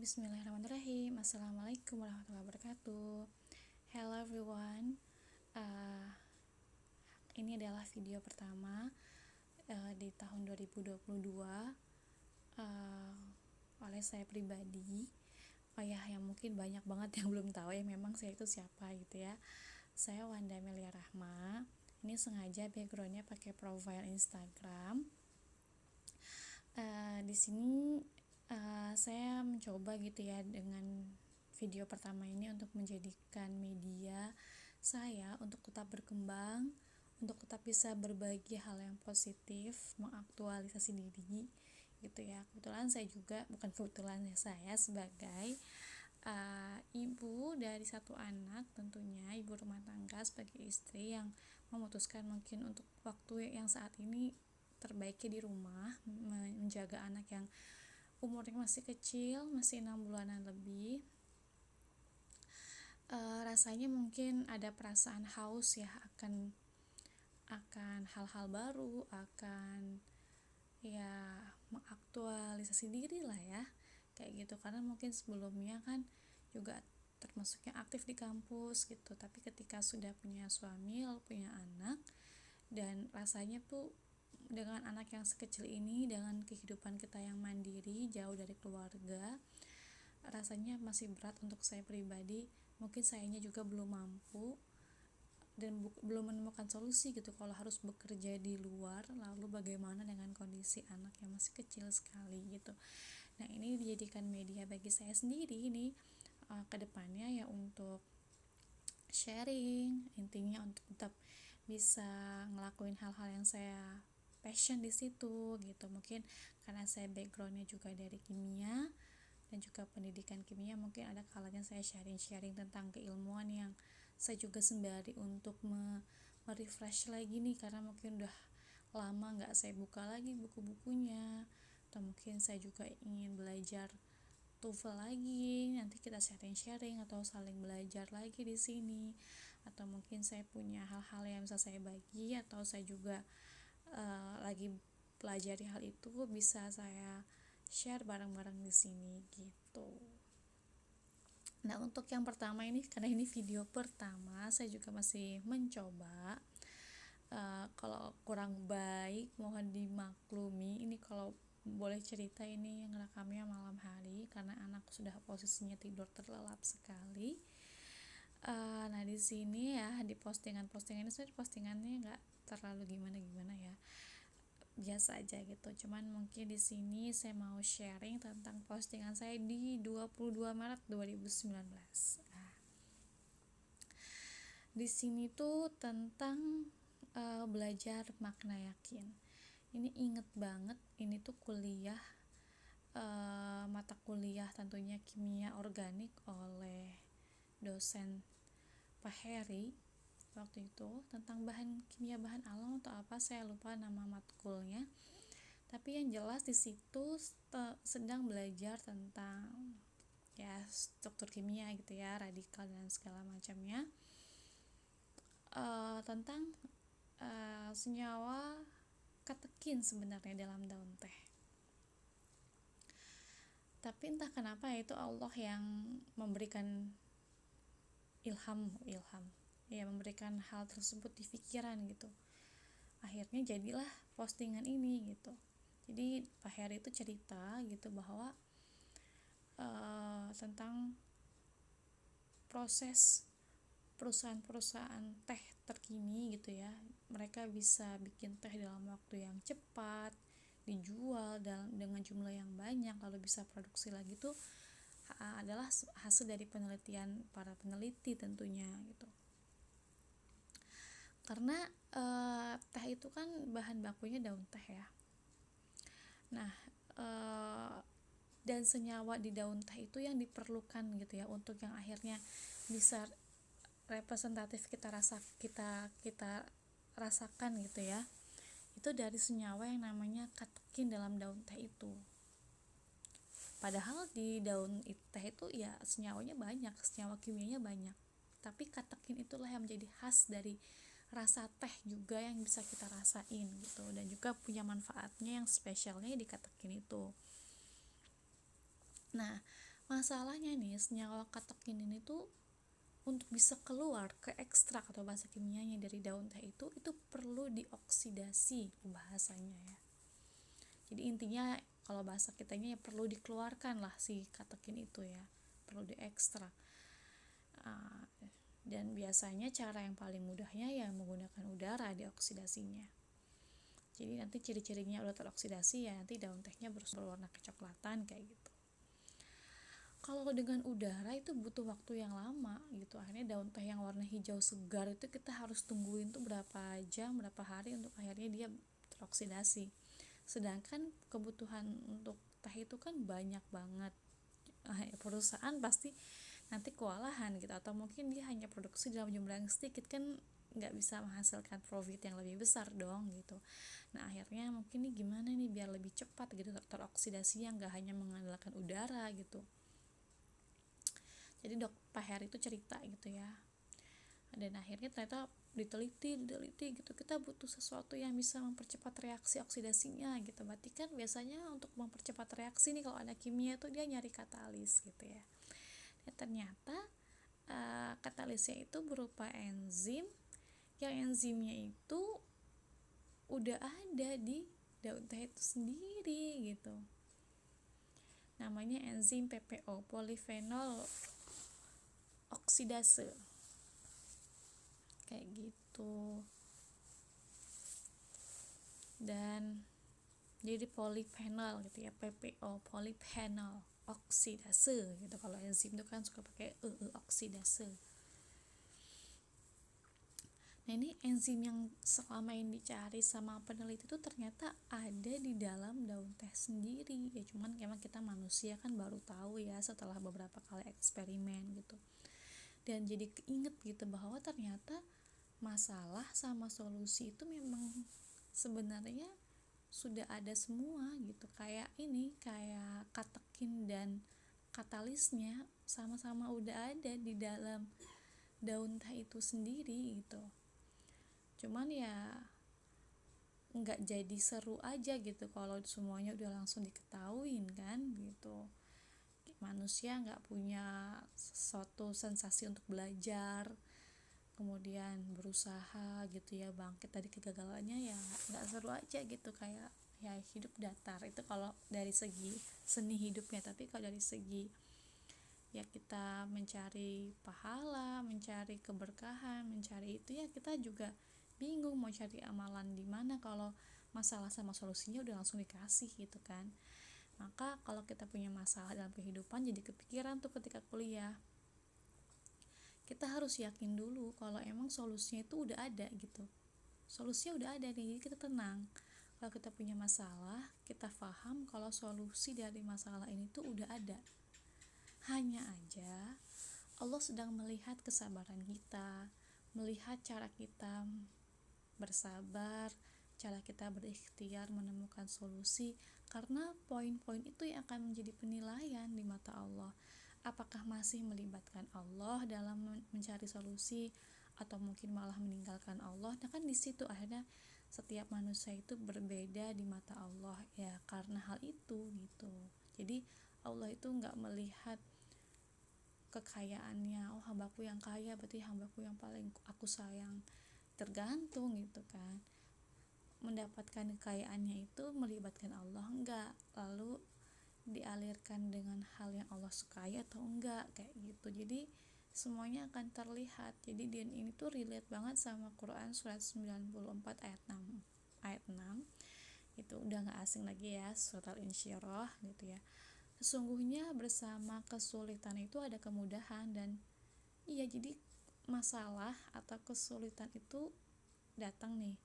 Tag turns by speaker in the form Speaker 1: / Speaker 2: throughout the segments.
Speaker 1: Bismillahirrahmanirrahim. Assalamualaikum warahmatullahi wabarakatuh. Hello everyone. Ini adalah video pertama di tahun 2022 oleh saya pribadi. Yang mungkin banyak banget yang belum tahu ya memang saya itu siapa gitu ya. Saya Wanda Amelia Rahma. Ini sengaja backgroundnya pakai profile Instagram. Di sini saya mencoba gitu ya dengan video pertama ini untuk menjadikan media saya untuk tetap berkembang, untuk tetap bisa berbagi hal yang positif, mengaktualisasi diri gitu ya. Saya sebagai ibu dari satu anak, tentunya ibu rumah tangga sebagai istri yang memutuskan mungkin untuk waktu yang saat ini terbaiknya di rumah menjaga anak yang umurnya masih kecil, masih 6 bulanan lebih. Rasanya mungkin ada perasaan haus ya akan hal-hal baru, akan ya mengaktualisasi diri lah ya kayak gitu, karena mungkin sebelumnya kan juga termasuknya aktif di kampus gitu, tapi ketika sudah punya suami lalu punya anak, dan rasanya tuh dengan anak yang sekecil ini, dengan kehidupan kita yang mandiri jauh dari keluarga, rasanya masih berat untuk saya pribadi. Mungkin sayanya juga belum mampu dan belum menemukan solusi gitu kalau harus bekerja di luar, lalu bagaimana dengan kondisi anak yang masih kecil sekali gitu. Nah, ini dijadikan media bagi saya sendiri ini kedepannya ya untuk sharing, intinya untuk tetap bisa ngelakuin hal-hal yang saya passion di situ gitu. Mungkin karena saya backgroundnya juga dari kimia dan juga pendidikan kimia, mungkin ada kalanya saya sharing tentang keilmuan yang saya juga sembari untuk merefresh lagi nih, karena mungkin udah lama nggak saya buka lagi buku-bukunya, atau mungkin saya juga ingin belajar TOEFL lagi, nanti kita sharing atau saling belajar lagi di sini, atau mungkin saya punya hal-hal yang bisa saya bagi atau saya juga lagi pelajari hal itu, bisa saya share bareng-bareng di sini gitu. Nah, untuk yang pertama ini, karena ini video pertama, saya juga masih mencoba. Kalau kurang baik mohon dimaklumi. Ini kalau boleh cerita, ini yang ngerekamnya malam hari karena anak sudah posisinya tidur terlelap sekali. Nah, di sini ya di postingan-postingan ini, sebenarnya postingannya nggak terlalu gimana-gimana ya, biasa aja gitu. Cuman mungkin di sini saya mau sharing tentang postingan saya di 22 Maret 2019. Di sini tuh tentang belajar makna yakin. Ini inget banget, ini tuh kuliah, mata kuliah tentunya kimia organik oleh dosen Pak Heri waktu itu, tentang kimia bahan alam atau apa, saya lupa nama matkulnya. Tapi yang jelas di situ sedang belajar tentang ya struktur kimia gitu ya, radikal dan segala macamnya, tentang senyawa katekin sebenarnya dalam daun teh. Tapi entah kenapa itu Allah yang memberikan ilham ya, memberikan hal tersebut di pikiran gitu. Akhirnya jadilah postingan ini gitu. Jadi Pak Heri itu cerita gitu bahwa tentang proses perusahaan-perusahaan teh terkini gitu ya, mereka bisa bikin teh dalam waktu yang cepat, dijual dengan jumlah yang banyak, lalu bisa produksi lagi, tuh adalah hasil dari penelitian para peneliti tentunya gitu. Karena teh itu kan bahan bakunya daun teh ya. Nah, dan senyawa di daun teh itu yang diperlukan gitu ya untuk yang akhirnya bisa representatif kita rasakan gitu ya, itu dari senyawa yang namanya katekin dalam daun teh itu. Padahal di daun teh itu ya senyawanya banyak, senyawa kimianya banyak, tapi katekin itulah yang menjadi khas dari rasa teh juga yang bisa kita rasain gitu, dan juga punya manfaatnya yang spesialnya di katekin itu. Nah, Masalahnya nih, senyawa katekin ini tuh untuk bisa keluar ke ekstrak atau bahasa kimianya dari daun teh itu perlu dioksidasi bahasanya ya. Jadi intinya kalau bahasa kitanya ya perlu dikeluarkan lah si katekin itu ya, perlu diekstrak. Uh, dan biasanya cara yang paling mudahnya ya menggunakan udara dioksidasinya. Jadi nanti ciri-cirinya udah teroksidasi ya nanti daun tehnya berwarna kecoklatan kayak gitu. Kalau dengan udara itu butuh waktu yang lama gitu, akhirnya daun teh yang warna hijau segar itu kita harus tungguin tuh berapa jam, berapa hari untuk akhirnya dia teroksidasi. Sedangkan kebutuhan untuk teh itu kan banyak banget, perusahaan pasti nanti kewalahan gitu, atau mungkin dia hanya produksi dalam jumlah yang sedikit, kan nggak bisa menghasilkan profit yang lebih besar dong gitu. Nah akhirnya mungkin nih gimana nih biar lebih cepat gitu teroksidasinya, nggak hanya mengandalkan udara gitu. Jadi Pak Heri itu cerita gitu ya, dan akhirnya ternyata diteliti gitu, kita butuh sesuatu yang bisa mempercepat reaksi oksidasinya gitu. Berarti kan biasanya untuk mempercepat reaksi nih kalau ada kimia tuh dia nyari katalis gitu ya. Dan ternyata katalisnya itu berupa enzim, yang enzimnya itu udah ada di daun teh itu sendiri gitu. Namanya enzim PPO, polyphenol oksidase kayak gitu. Dan jadi polyphenol gitu ya, PPO, polyphenol oksidase gitu. Kalau enzim itu kan suka pakai oksidase. Nah ini enzim yang selama ini dicari sama peneliti itu ternyata ada di dalam daun teh sendiri ya, cuman memang kita manusia kan baru tahu ya setelah beberapa kali eksperimen gitu. Dan jadi keinget gitu bahwa ternyata masalah sama solusi itu memang sebenarnya sudah ada semua gitu. Kayak ini, kayak katekin dan katalisnya sama-sama udah ada di dalam daun teh itu sendiri gitu. Cuman ya nggak jadi seru aja gitu kalau semuanya udah langsung diketahuin kan gitu. Manusia nggak punya suatu sensasi untuk belajar, kemudian berusaha gitu ya, bangkit dari kegagalannya, ya nggak seru aja gitu, kayak ya hidup datar itu kalau dari segi seni hidupnya. Tapi kalau dari segi ya kita mencari pahala, mencari keberkahan, mencari itu ya kita juga bingung mau cari amalan di mana kalau masalah sama solusinya udah langsung dikasih gitu kan. Maka kalau kita punya masalah dalam kehidupan jadi kepikiran tuh ketika kuliah, kita harus yakin dulu kalau emang solusinya itu udah ada gitu. Solusinya udah ada nih, jadi kita tenang. Kalau kita punya masalah, kita paham kalau solusi dari masalah ini tuh udah ada. Hanya aja Allah sedang melihat kesabaran kita, melihat cara kita bersabar, cara kita berikhtiar menemukan solusi, karena poin-poin itu yang akan menjadi penilaian di mata Allah. Apakah masih melibatkan Allah dalam mencari solusi, atau mungkin malah meninggalkan Allah? Nah kan di situ akhirnya setiap manusia itu berbeda di mata Allah ya, karena hal itu gitu. Jadi Allah itu nggak melihat kekayaannya, oh hambaku yang kaya berarti hambaku yang paling aku sayang. Tergantung gitu kan, mendapatkan kekayaannya itu melibatkan Allah enggak, lalu dialirkan dengan hal yang Allah sukai atau enggak kayak gitu. Jadi semuanya akan terlihat. Jadi dia ini tuh relate banget sama Quran surat 94 ayat 6 itu udah gak asing lagi ya, surat Al-Insyirah gitu ya. Sesungguhnya bersama kesulitan itu ada kemudahan. Dan iya, jadi masalah atau kesulitan itu datang nih,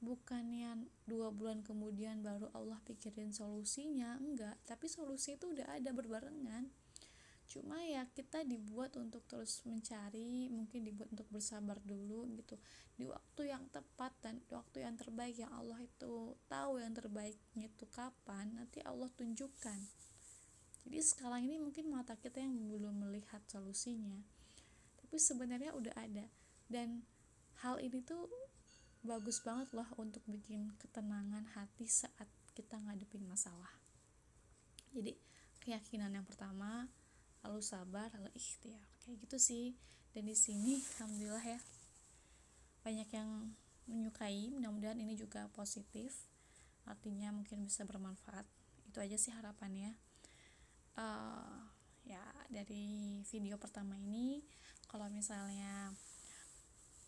Speaker 1: bukannya 2 bulan kemudian baru Allah pikirin solusinya, enggak, tapi solusi itu udah ada berbarengan. Cuma ya kita dibuat untuk terus mencari, mungkin dibuat untuk bersabar dulu gitu, di waktu yang tepat dan di waktu yang terbaik yang Allah itu tahu yang terbaiknya itu kapan, nanti Allah tunjukkan. Jadi sekarang ini mungkin mata kita yang belum melihat solusinya, tapi sebenarnya udah ada. Dan hal ini tuh bagus banget loh untuk bikin ketenangan hati saat kita ngadepin masalah. Jadi keyakinan yang pertama, lalu sabar, lalu ikhtiar, kayak gitu sih. Dan di sini alhamdulillah ya banyak yang menyukai, mudah-mudahan ini juga positif, artinya mungkin bisa bermanfaat. Itu aja sih harapannya. Ya dari video pertama ini, kalau misalnya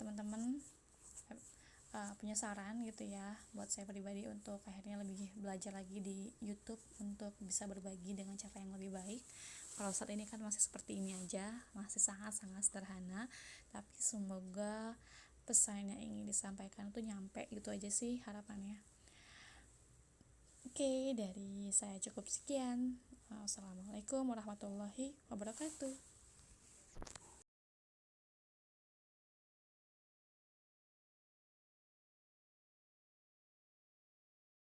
Speaker 1: teman-teman punya saran gitu ya buat saya pribadi untuk akhirnya lebih belajar lagi di YouTube untuk bisa berbagi dengan cara yang lebih baik. Kalau saat ini kan masih seperti ini aja, masih sangat-sangat sederhana, tapi semoga pesan yang ingin disampaikan itu nyampe, gitu aja sih harapannya. Oke, dari saya cukup sekian. Wassalamualaikum warahmatullahi wabarakatuh.